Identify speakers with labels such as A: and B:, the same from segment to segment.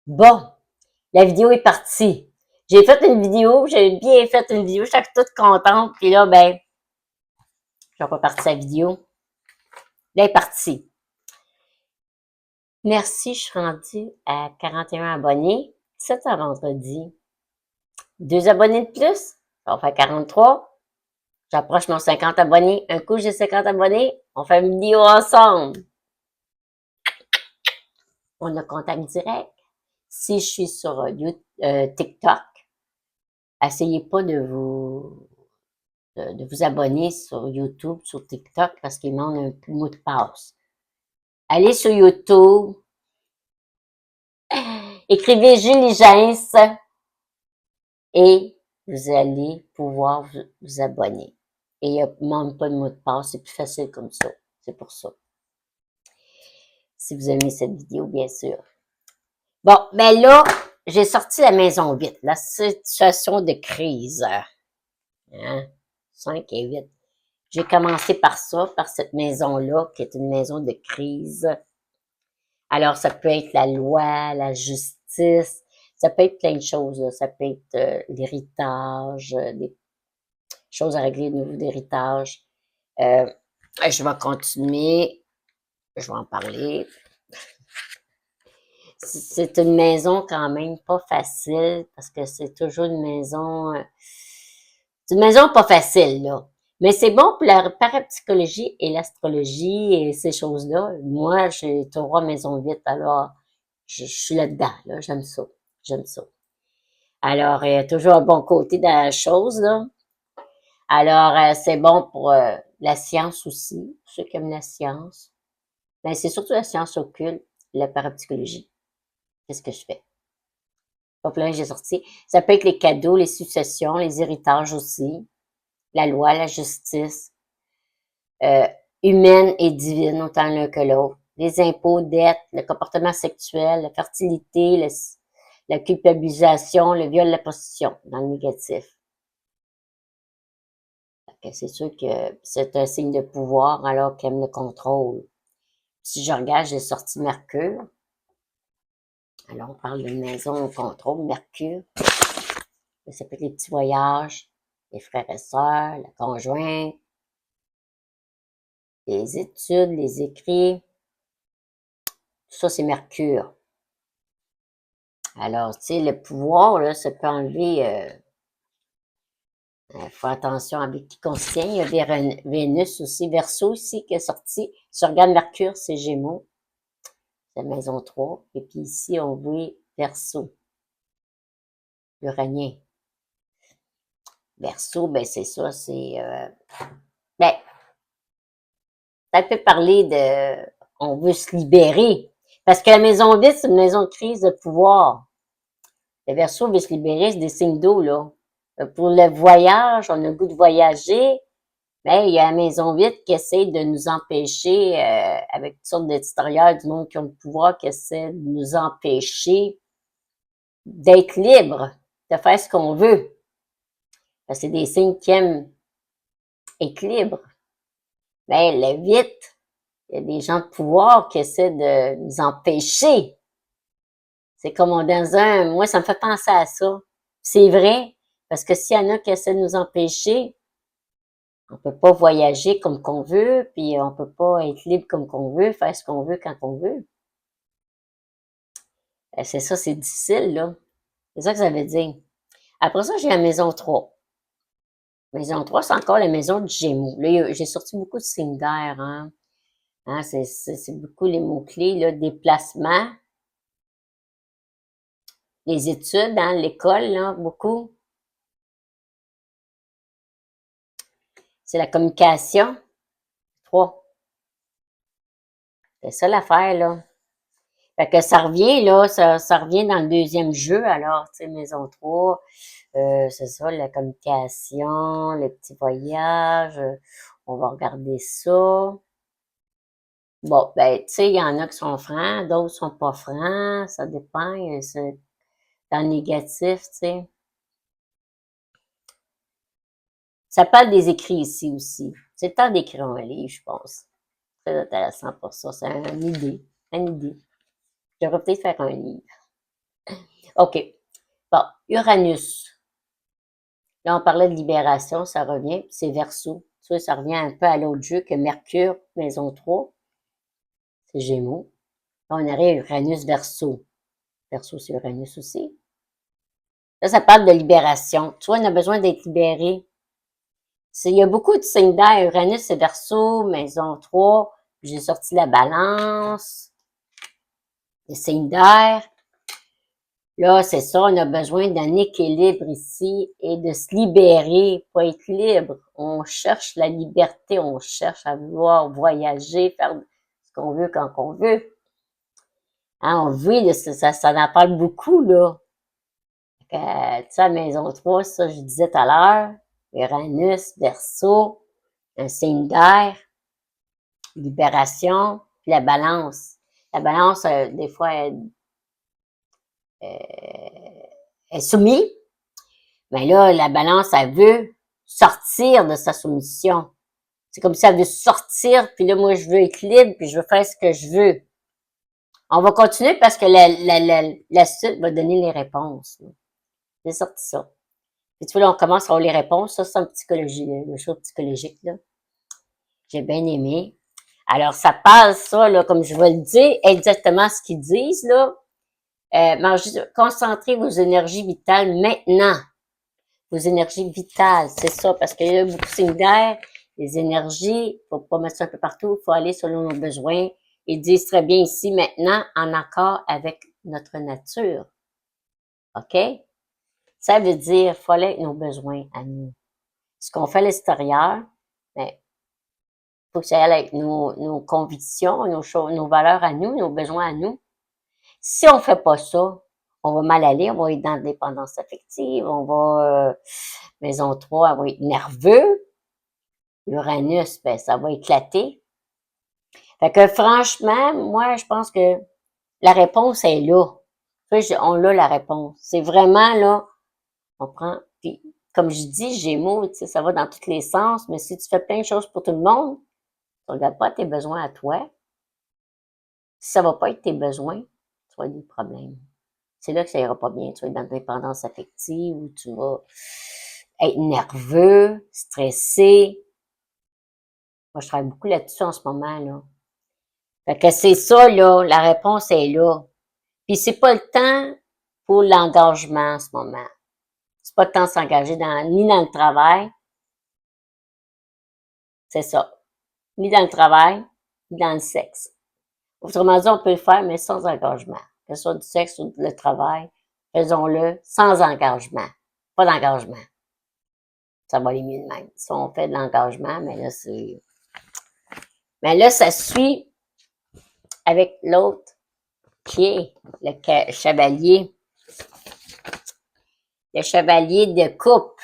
A: Bon, la vidéo est partie. J'ai fait une vidéo, j'ai bien fait une vidéo, je suis toute contente. Puis là, ben, je vais pas partir la vidéo. Là, elle est partie. Merci, je suis rendue à 41 abonnés. C'est un vendredi. 2 abonnés de plus, ça va faire 43. J'approche mon 50 abonnés. Un coup, j'ai 50 abonnés. On fait une vidéo ensemble. On a contact direct. Si je suis sur TikTok, essayez pas de vous abonner sur YouTube, sur TikTok, parce qu'il demande un mot de passe. Allez sur YouTube, écrivez Julie Gens et vous allez pouvoir vous abonner. Et il n'y a même pas de mot de passe, c'est plus facile comme ça. C'est pour ça. Si vous aimez cette vidéo, bien sûr. Bon, ben là, j'ai sorti la maison 8, la situation de crise. Hein? 5 et 8. J'ai commencé par ça, par cette maison-là, qui est une maison de crise. Alors, ça peut être la loi, la justice, ça peut être plein de choses, là. Ça peut être l'héritage, des choses à régler au niveau d'héritage. Je vais continuer, je vais en parler. C'est une maison quand même pas facile, parce que c'est toujours une maison... c'est une maison pas facile, là. Mais c'est bon pour la parapsychologie et l'astrologie et ces choses-là. Moi, j'ai 3 maisons 8, alors je suis là-dedans, là. J'aime ça. J'aime ça. Alors, il y a toujours un bon côté dans la chose, là. Alors, c'est bon pour la science aussi, ceux qui aiment la science. Mais c'est surtout la science occulte, la parapsychologie. Qu'est-ce que je fais? Donc là, j'ai sorti. Ça peut être les cadeaux, les successions, les héritages aussi, la loi, la justice, euh, humaine et divine, autant l'un que l'autre. Les impôts, dettes, le comportement sexuel, la fertilité, la culpabilisation, le viol, la possession, dans le négatif. C'est sûr que c'est un signe de pouvoir alors qu'elle aime le contrôle. Si je regarde, j'ai sorti Mercure. Alors, on parle d'une maison au contrôle, Mercure. Ça peut être les petits voyages, les frères et sœurs, la conjointe, les études, les écrits. Tout ça, c'est Mercure. Alors, tu sais, le pouvoir, là, ça peut enlever... faut attention avec qui qu'on se tient. Il y a Vénus aussi, Verseau ici, qui est sorti. Si on regarde Mercure, c'est Gémeaux. C'est la maison 3. Et puis ici, on voit Verseau, l'Uranien. Verseau, ben c'est ça, c'est... ben, ça peut parler de... On veut se libérer. Parce que la maison 10, c'est une maison de crise de pouvoir. Le Verseau veut se libérer, c'est des signes d'eau, là. Pour le voyage, on a le goût de voyager. Mais il y a la maison 8 qui essaie de nous empêcher, avec toutes sortes d'éditoriales du monde qui ont le pouvoir, qui essaie de nous empêcher d'être libres, de faire ce qu'on veut. Parce que c'est des signes qui aiment être libres. Ben, le 8, il y a des gens de pouvoir qui essaient de nous empêcher. C'est comme on dans un... Moi, ça me fait penser à ça. C'est vrai, parce que s'il y en a qui essaient de nous empêcher, on peut pas voyager comme qu'on veut, puis on peut pas être libre comme qu'on veut, faire ce qu'on veut quand on veut. C'est ça, c'est difficile, là. C'est ça que ça veut dire. Après ça, j'ai la maison 3. Maison 3, c'est encore la maison du Gémeaux. Là, j'ai sorti beaucoup de signes d'air, hein. Hein, c'est beaucoup les mots-clés, là. Déplacement, les études, hein, l'école, là, beaucoup. C'est la communication. 3. C'est ça l'affaire, là. Fait que ça revient, là, ça revient dans le deuxième jeu, alors, tu sais, maison 3, c'est ça, la communication, le petit voyage, on va regarder ça. Bon, ben, tu sais, il y en a qui sont francs, d'autres sont pas francs, ça dépend, c'est dans le négatif, tu sais. Ça parle des écrits ici aussi. C'est le temps d'écrire un livre, je pense. Très intéressant pour ça, c'est une idée, une idée. Je devrais peut-être faire un livre. OK. Bon, Uranus. Là, on parlait de libération, ça revient, c'est Verseau. Tu vois, ça revient un peu à l'autre jeu que Mercure, maison 3, c'est Gémeaux. Là, on aurait Uranus Verseau. Verseau, c'est Uranus aussi. Là, ça parle de libération. Tu vois, on a besoin d'être libéré. Il y a beaucoup de signes d'air. Uranus, c'est Verseau, maison 3. J'ai sorti la balance, les signes d'air. Là, c'est ça, on a besoin d'un équilibre ici et de se libérer pour être libre. On cherche la liberté, on cherche à vouloir voyager, faire ce qu'on veut quand on veut. Hein, on veut, ça en parle beaucoup, là. Tu sais, maison 3, ça, je disais tout à l'heure, Uranus, Verseau, un signe d'air, libération, puis la balance. La balance, des fois, est soumise. Mais là, la balance, elle veut sortir de sa soumission. C'est comme si elle veut sortir, puis là, moi, je veux être libre, puis je veux faire ce que je veux. On va continuer parce que la suite va donner les réponses. J'ai sorti ça. Puis tu vois, là, on commence à avoir les réponses. Ça, c'est en psychologie, le show psychologique, là. J'ai bien aimé. Alors, ça passe, ça, là, comme je vais le dire, exactement ce qu'ils disent, là. Concentrez vos énergies vitales maintenant. Vos énergies vitales, c'est ça, parce qu'il y a beaucoup de signes d'air, les énergies, faut pas mettre ça un peu partout, il faut aller selon nos besoins. Ils disent très bien ici, maintenant, en accord avec notre nature. OK? Ça veut dire, faut aller avec nos besoins à nous. Ce qu'on fait à l'extérieur, ben, faut que ça aille avec nos convictions, nos valeurs à nous, nos besoins à nous. Si on fait pas ça, on va mal aller, on va être dans la dépendance affective, on va, maison 3, on va être nerveux. Uranus, ben, ça va éclater. Fait que franchement, moi, je pense que la réponse est là. On a la réponse. C'est vraiment là, on prend, puis comme je dis, Gémeaux, tu sais, ça va dans tous les sens, mais si tu fais plein de choses pour tout le monde, tu regardes pas tes besoins à toi. Si ça va pas être tes besoins, tu vas avoir des problèmes. C'est là que ça ira pas bien. Tu vas être dans l'indépendance affective ou tu vas être nerveux, stressé. Moi, je travaille beaucoup là-dessus en ce moment, là. Fait que c'est ça, là. La réponse est là. Puis c'est pas le temps pour l'engagement en ce moment. C'est pas le temps de s'engager ni dans le travail. C'est ça. Ni dans le travail, ni dans le sexe. Autrement dit, on peut le faire, mais sans engagement. Que ce soit du sexe ou le travail, faisons-le sans engagement. Pas d'engagement. Ça va aller mieux de même. Si on fait de l'engagement, mais là, c'est... Mais là, ça suit avec l'autre qui est le chevalier. Le chevalier de coupe.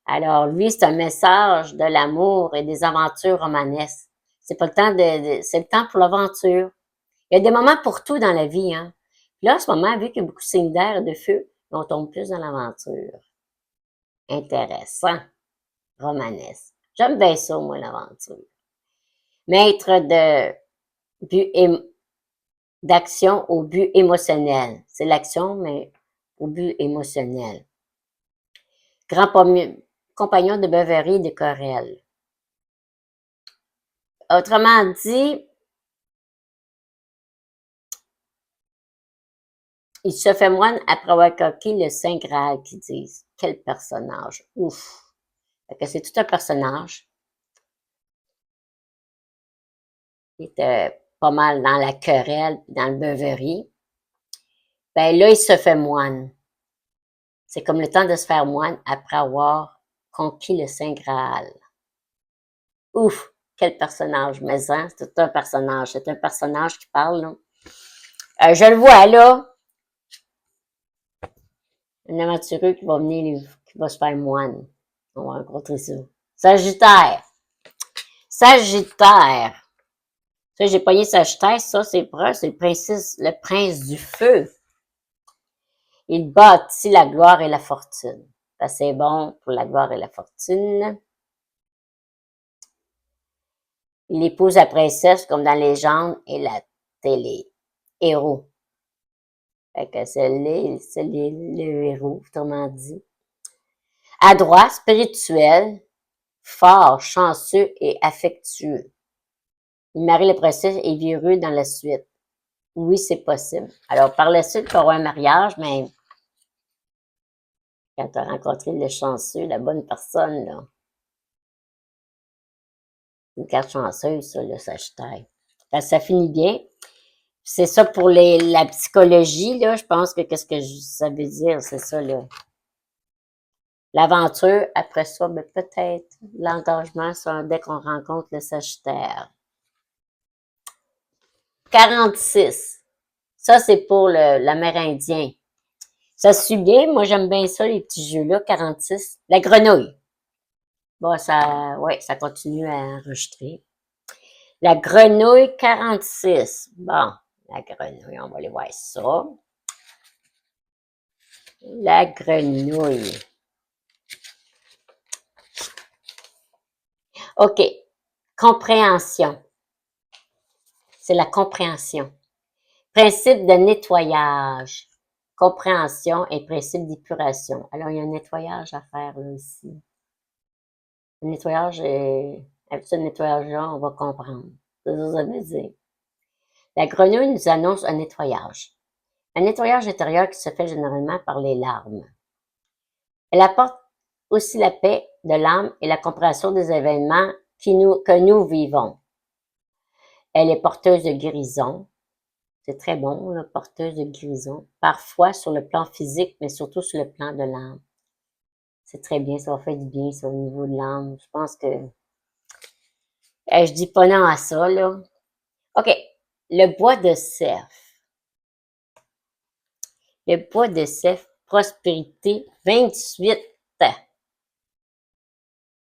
A: Alors, lui, c'est un message de l'amour et des aventures romanesques. C'est pas le temps c'est le temps pour l'aventure. Il y a des moments pour tout dans la vie, hein. Puis là, en ce moment, vu qu'il y a beaucoup de signes d'air et de feu, on tombe plus dans l'aventure. Intéressant. Romanesque. J'aime bien ça, moi, l'aventure. Maître de but d'action au but émotionnel. C'est l'action, mais au but émotionnel. Grand compagnon de beuverie de querelle. Autrement dit, il se fait moine après avoir coqué le Saint Graal, qu'ils disent. Quel personnage. Ouf. Fait que c'est tout un personnage. Il était pas mal dans la querelle, dans le beuverie. Ben là, il se fait moine. C'est comme le temps de se faire moine après avoir conquis le Saint Graal. Ouf, quel personnage, mais hein, c'est tout un personnage. C'est un personnage qui parle, là. Je le vois, là. Un aventureux qui va venir, qui va se faire moine. On va rencontrer ça. Sagittaire. Sagittaire. Ça, j'ai pogné Sagittaire. Ça, c'est le prince du feu. Il bâtit la gloire et la fortune. Ça, c'est bon pour la gloire et la fortune. Il épouse la princesse comme dans les légendes et la télé. Héros. Fait que c'est le héros, autrement dit. Adroit, spirituel, fort, chanceux et affectueux. Il marie le processus et vireux dans la suite. Oui, c'est possible. Alors, par la suite, tu auras un mariage, mais quand tu as rencontré le chanceux, la bonne personne, là, une carte chanceuse, ça, le Sagittaire. Parce que ça finit bien. C'est ça pour la psychologie, là. Je pense que qu'est-ce que ça veut dire, c'est ça, là. L'aventure, après ça, ben, peut-être l'engagement, ça, dès qu'on rencontre le Sagittaire. 46. Ça, c'est pour l'Amérindien. Ça suit bien. Moi, j'aime bien ça, les petits jeux-là. 46. La grenouille. Bon, ouais, ça continue à enregistrer. La grenouille 46. Bon, la grenouille, on va aller voir ça. La grenouille. OK. Compréhension. C'est la compréhension. Principe de nettoyage. Compréhension et principe d'épuration. Alors, il y a un nettoyage à faire là ici. Le nettoyage avec ce nettoyage-là, on va comprendre. C'est ça que ça veut dire. La grenouille nous annonce un nettoyage. Un nettoyage intérieur qui se fait généralement par les larmes. Elle apporte aussi la paix de l'âme et la compréhension des événements que nous vivons. Elle est porteuse de guérison. C'est très bon, là, porteuse de guérison. Parfois sur le plan physique, mais surtout sur le plan de l'âme. C'est très bien, ça va faire du bien, ça, au niveau de l'âme. Je pense que je dis pas non à ça, là. OK. Le bois de cerf. Le bois de cerf, prospérité, 28.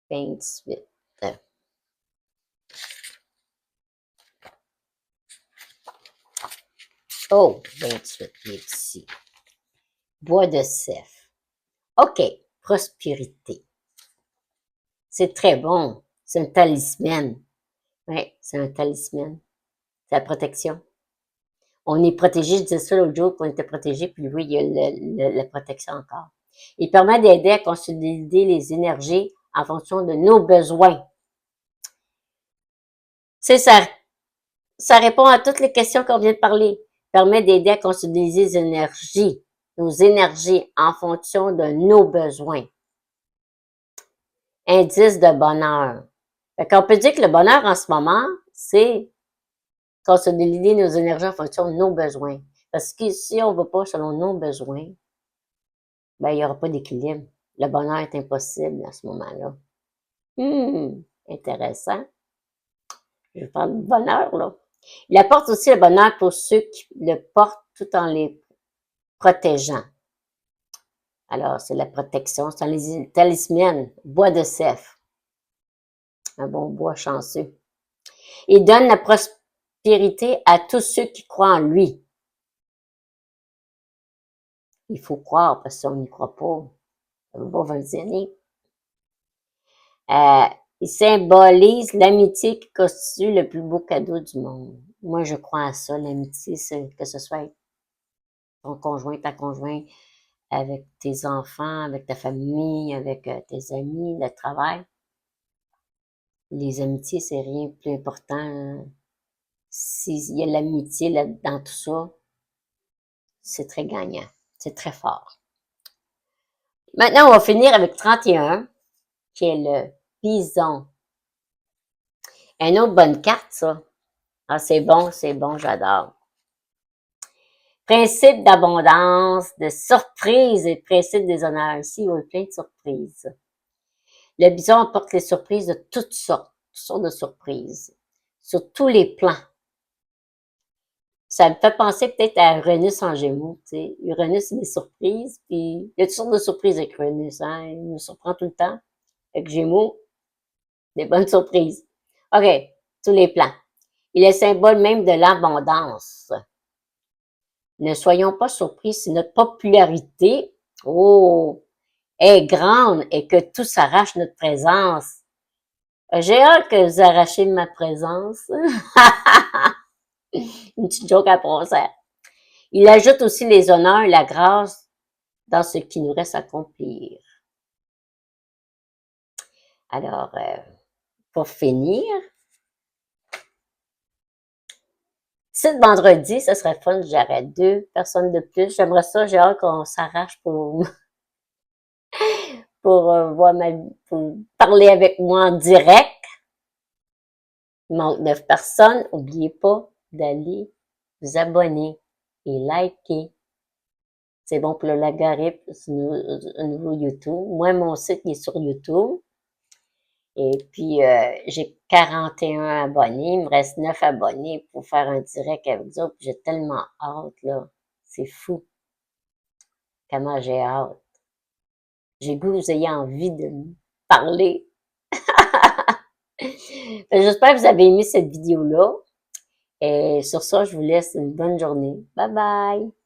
A: 28. Oh, 28, il est ici. Bois de cerf. OK. Prospérité. C'est très bon. C'est un talisman. Oui, c'est un talisman. C'est la protection. On est protégé, je disais ça l'autre jour qu'on était protégé, puis oui, il y a la protection encore. Il permet d'aider à consolider les énergies en fonction de nos besoins. C'est ça. Ça répond à toutes les questions qu'on vient de parler. Permet d'aider à consolider nos énergies en fonction de nos besoins. Indice de bonheur. Fait qu'on peut dire que le bonheur en ce moment, c'est consolider nos énergies en fonction de nos besoins. Parce que si on ne va pas selon nos besoins, ben, il n'y aura pas d'équilibre. Le bonheur est impossible à ce moment-là. Intéressant. Je parle de bonheur, là. Il apporte aussi le bonheur pour ceux qui le portent tout en les protégeant. Alors, c'est la protection. C'est un talisman, bois de cerf. Un bon bois chanceux. Il donne la prospérité à tous ceux qui croient en lui. Il faut croire, parce que si on n'y croit pas, ça ne va pas fonctionner. Il symbolise l'amitié qui constitue le plus beau cadeau du monde. Moi, je crois à ça, l'amitié, que ce soit avec ton conjoint, ta conjointe, avec tes enfants, avec ta famille, avec tes amis, le travail. Les amitiés, c'est rien de plus important. S'il y a l'amitié dans tout ça, c'est très gagnant. C'est très fort. Maintenant, on va finir avec 31, qui est le bison. Une autre bonne carte, ça. Ah, c'est bon, j'adore. Principe d'abondance, de surprise et principe des honneurs. Ici, il y a plein de surprises. Le bison apporte les surprises de toutes sortes de surprises, sur tous les plans. Ça me fait penser peut-être à Uranus en Gémeaux, tu sais. Uranus, c'est des surprises, puis il y a toutes sortes de surprises avec Uranus, hein. Il nous surprend tout le temps. Avec Gémeaux, des bonnes surprises. OK, tous les plans. Il est le symbole même de l'abondance. Ne soyons pas surpris si notre popularité, est grande et que tout s'arrache notre présence. J'ai hâte que vous arrachiez ma présence. Une petite joke à procès. Il ajoute aussi les honneurs et la grâce dans ce qui nous reste à accomplir. Alors, pour finir, si le vendredi, ce serait fun, j'aurais 2 personnes de plus. J'aimerais ça, j'ai hâte qu'on s'arrache pour voir pour parler avec moi en direct. Il manque 9 personnes. N'oubliez pas d'aller vous abonner et liker. C'est bon pour le logarithme au niveau YouTube. Moi, mon site il est sur YouTube. Et puis, j'ai 41 abonnés. Il me reste 9 abonnés pour faire un direct avec vous autres. J'ai tellement hâte, là. C'est fou. Comment j'ai hâte. J'ai goût que vous ayez envie de me parler. J'espère que vous avez aimé cette vidéo-là. Et sur ça, je vous laisse une bonne journée. Bye bye!